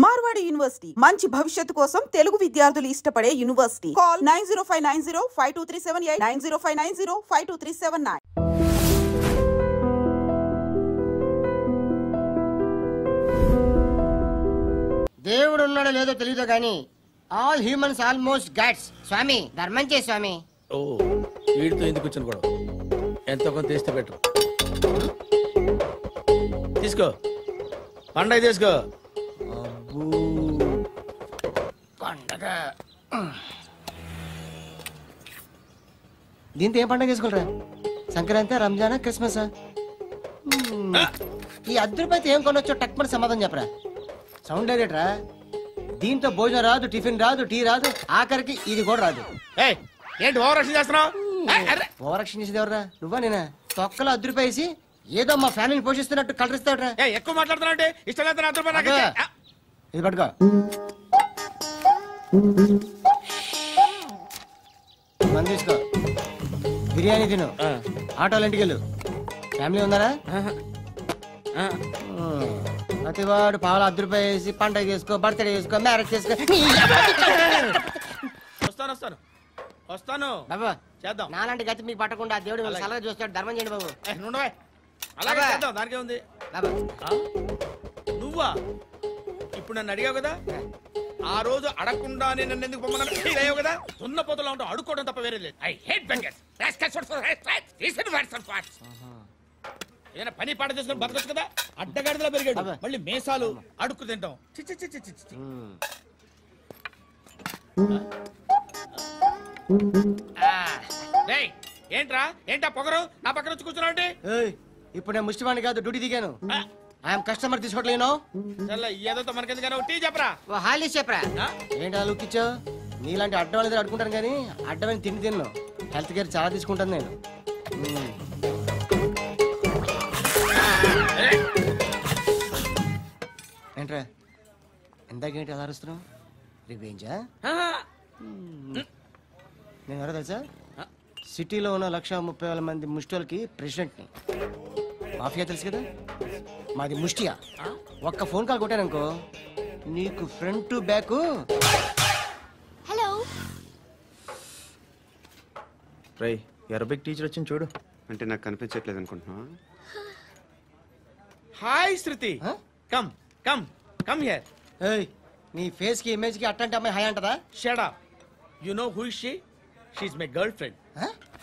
Marwadi university మంచి భవిష్యత్తు కోసం తెలుగు విద్యార్థులు ఇష్టపడే యూనివర్సిటీ. కాల్ 9059052378 9059052379. దేవుడు ఉన్నాడో లేదో తెలియదు కానీ ఆల్ హ్యూమన్స్ ఆల్మోస్ట్ గాడ్స్. స్వామి ధర్మం చే స్వామి. ఓ వీడితో ఎందుకు వచ్చిన గొడవ? ఎంతో కొంత తీస్తే బెటర్. తీసుకో పండగ తీసుకో. పండగ దీంతో ఏం పండగ చేసుకోరా? సంక్రాంతి, రంజానా, క్రిస్మస్? ఈ ₹10 ఏం కొనొచ్చో టక్మని సమాధానం చెప్పరా. సౌండ్ డైరెక్టరా? దీంతో భోజనం రాదు, టిఫిన్ రాదు, టీ రాదు, ఆఖరికి ఇది కూడా రాదు. ఏంటి ఓవర్ రక్షణ చేస్తున్నావు? ఓవర్ రక్షణ చేసేది ఎవరా? నువ్వా నేనా? తొక్కలో ₹10 వేసి ఏదో మా ఫ్యామిలీని పోషిస్తున్నట్టు కలరిస్తావురా. ఎక్కువ మాట్లాడుతున్నావు అంటే ఇష్టం లేదు. ఇది పట్టుకో. మంది తీసుకో, బిర్యానీ తిను, ఆటోలు ఇంటికి వెళ్ళు. ఫ్యామిలీ ఉన్నారా? ప్రతివాడు పావులు ₹10 వేసి పండగ చేసుకో, బర్త్డే చేసుకో, మ్యారేజ్ చేసుకో. వస్తాను వస్తాను బాబు చేద్దాం. నాలాంటి గతి మీకు పట్టకుండా దేవుడు సలహా చూస్తాడు. ధర్మం చేయండి బాబు. అలాగే చేద్దాం, దానికే ఉంది. నువ్వా ఇప్పుడు నన్ను అడిగావు కదా, ఆ రోజు అడగకుండా నన్ను ఎందుకు పొమ్మన్నావు కదా. ఉన్న పొదలో ఉంటావు, అడుక్కోవడం తప్ప వేరే లేదు. I hate bangers. ఏదైనా పని పాట చేసుకుని బతకొచ్చు కదా. అడ్డగాడిదలా పెరిగాడు, మళ్ళీ మేసాలు అడుక్కు తింటాం. ఏంటా పొగరు నా పక్కన వచ్చి కూర్చున్నావు అంటే? ఇప్పుడు నేను ముష్టివాణి కాదు, డ్యూటీ దిగాను. ఐఎమ్ కస్టమర్ తీసుకోవట్లేను. ఏదో మనకెందుకు టీ చెప్పరా. హాలీస్ చెప్పరా. ఏంటి లుక్ ఇచ్చావు? నీలాంటి అడ్డం దగ్గర అడుకుంటాను కానీ అడ్డమైన తిండి తిన్ను. హెల్త్ కేర్ చాలా తీసుకుంటాను నేను. ఏంట్రా ఎందాకేంటి అలా అరుస్తున్నావు? రివేంజా? నేను ఎవరో తెలుసా? సిటీలో ఉన్న 130,000 మంది ముష్టిలకి ప్రెసిడెంట్ని. మాఫియా తెలుసు కదా, మాది ముష్టియా. ఒక్క ఫోన్ కాల్ కొట్టాననుకో నీకు ఫ్రంట్ టు బ్యాక్. హలో రై అరబిక్ టీచర్ వచ్చింది చూడు. అంటే నాకు కనిపించట్లేదు అనుకుంటున్నా. Hi Shruti, come come come here. ఏయ్ నీ ఫేస్ కి ఇమేజ్ కి అట్టంటే అమ్మాయి హాయ్ అంటదా? Shut up. You know who is she? She is my girlfriend.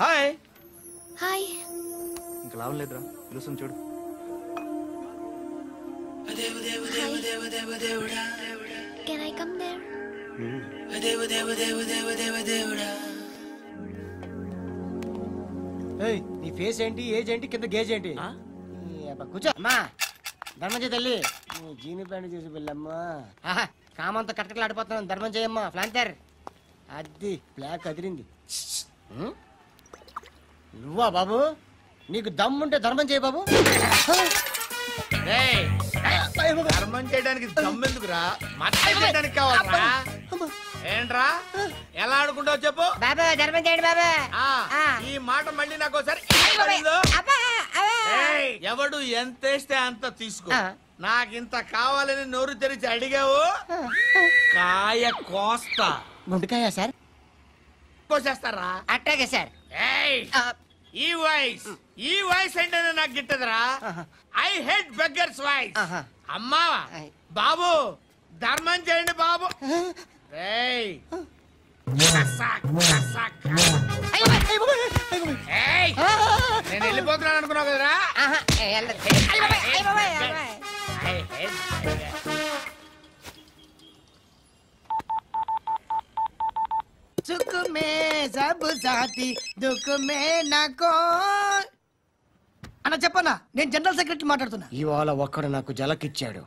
Hi hi. ఇంకా లాభం లేదురా, పిలుస్తుంది చూడు. Can I come there? ఏయ్ నీ ఫేస్ ఏంటి, ఏజ్ ఏంటి, కింద గేజ్ ఏంటి? కూర్చో అమ్మా. ధర్మం చేయి తల్లి. జీని ప్యాంట్ చేసి వెళ్ళమ్మా. కామంతో కట్టకలు ఆడిపోతున్నాను. ధర్మం చేయమ్మా. ఫ్లాంతర్ అది బ్లాక్ అదిరింది. నువ్వా బాబు? నీకు దమ్ముంటే ధర్మం చేయ బాబు. ధర్మం చేయడానికి దమ్మెందుకురా, మాట్లాడడానికి కావాలరా. ఏంట్రా ఎలా ఆడుకుంటావు చెప్పు. బాబా ధర్మం చేయండి బాబా. ఈ మాట మళ్ళీ నాకు ఒకసారి. ఎవడు ఎంత వేస్తే అంత తీసుకో. నాకింత కావాలని నోరు తెరిచి అడిగావు, కాయ కోస్తా. గుండెకాయ సార్? కోసేస్తారా? అట్టాగే సార్. ఈ వాయిస్ ఏంటనే నాకు గిట్టదురా. I hate beggars voice. అమ్మా బాబు ధర్మం చేయండి బాబు. నేను వెళ్ళిపోతున్నాను అనుకున్నావు కదరా. सुख में सब साथी दुख में नाको అన్న చెప్పన్నా, నేను జనరల్ సెక్రటరీ మాట్లాడుతున్నా. ఇవాళ ఒక్కడు నాకు జలకిచ్చాడు.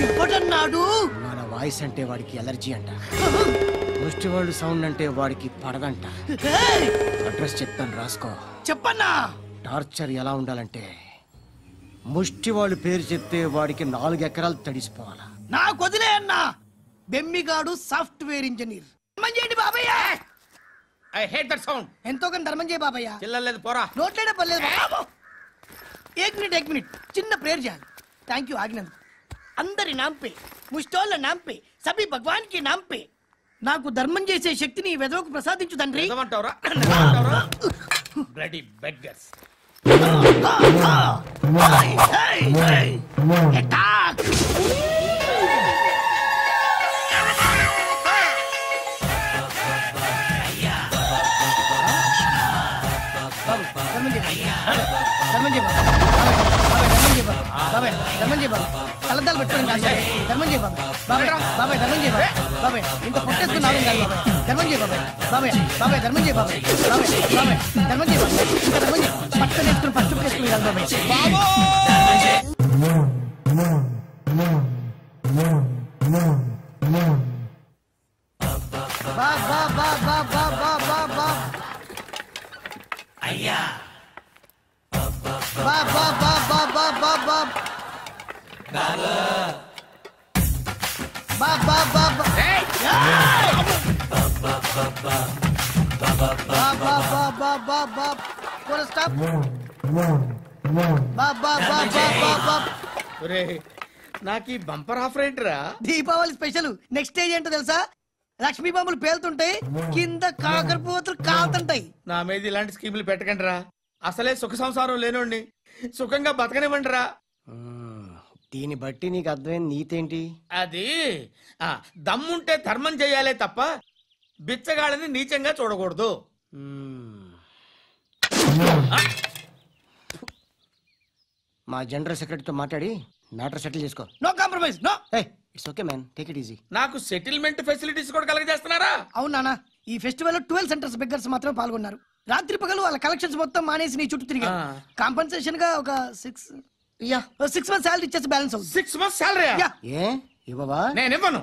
ఇప్పుడన్నాడు మన వాయిస్ అంటే వాడికి ఎలర్జీ అంట. ముష్టి వాళ్ళు సౌండ్ అంటే వాడికి పడదంట. అడ్రస్ చెప్తాను రాసుకో. చెప్పన్నా. టార్చర్ ఎలా ఉండాలంటే ముష్టి వాళ్ళు పేరు చెప్తే వాడికి 4 ఎకరాలు తడిసిపోవాలా. నాకు వదిలే అన్నా. బెమ్మిగాడు సాఫ్ట్వేర్ ఇంజనీర్. ధర్మం చేయండి బాబయ్య. I hate that sound. ఎంతో కానీ ధర్మం చేయ బాబయ్య. చిల్లలేదు పోరా. నోట్లేడే పర్లేదు బాబు. 1 మినిట్ చిన్న ప్రేయర్ చేయాలి. థ్యాంక్ యూ ఆగినందుకు. అందరి నామ్ పే ముష్టోళ్ళ నామ్ పే సభీ భగవాన్ కి నామ్ పే నాకు ధర్మం చేసే శక్తిని ఈ వెదవకు ప్రసాదించు తండ్రి. ఏమంటావురా బ్లడీ బెగ్గర్స్. అటాక్. కలద్దాలు పెట్టుకోండి కాదు. ధర్మం చేయ బాబాయ్. బాబాయ్ ధర్మం చేయ బాబాయ్. ఇంత పుట్టేసుకున్నావు కాదు బాబాయ్. ధర్మం చేయ బాబాయ్. బాబాయ్ బాబాయ్ ధర్మం చేయ బాబాయ్. బాబాయ్ బాబాయ్ ధర్మం చేయ బాబాయ్. ఇంకా ధర్మం చేయ పట్టుకొని వేసుకుని పట్టు వేసుకుని కాదు బాబాయ్. అయ్యా బా బా బా బా బా బా బా బా బా బా బా నాకు ఈ బంపర్ ఆఫర్ ఏంటిరా? దీపావళి స్పెషల్. నెక్స్ట్ స్టేజ్ ఏంటో తెలుసా? లక్ష్మీ బాంబులు పేలుతుంటాయి, కింద కాకరపోతులు కాలుతుంటాయి. నా మీద ఇలాంటి స్కీములు పెట్టకండి రా. అసలే సుఖ సంసారం లేనోడిని సుఖంగా బతకనివ్వండి రా. దీన్ని బట్టి నీకు అర్థమైన నీతేంటి? అది దమ్ముంటే ధర్మం చెయ్యాలే తప్ప బిచ్చగాళ్ళని నీచంగా చూడకూడదు. మా జనరల్ సెక్రటరీతో మాట్లాడి మ్యాటర్ సెటిల్ చేసుకో. No compromise. No. It's okay man, take it easy. నాకు సెటిల్మెంట్ ఫెసిలిటీస్ కూడా కలగజేస్తున్నారా? అవును నాన్న, ఈ ఫెస్టివల్ లో 12 సెంటర్స్ బెగ్గర్స్ మాత్రం పాల్గొన్నారు. రాత్రి పగలు వాళ్ళ కలెక్షన్స్ మొత్తం మానేసి నీ చుట్టూ తిరిగారు. కాంపన్సేషన్ గా ఒక 6 మంత్స్ సాలరీ ఇచ్చేసి బ్యాలెన్స్ అవుతుంది. 6 months సాలరీ ఏ ఇవ్వవా? నేను ఇవ్వను.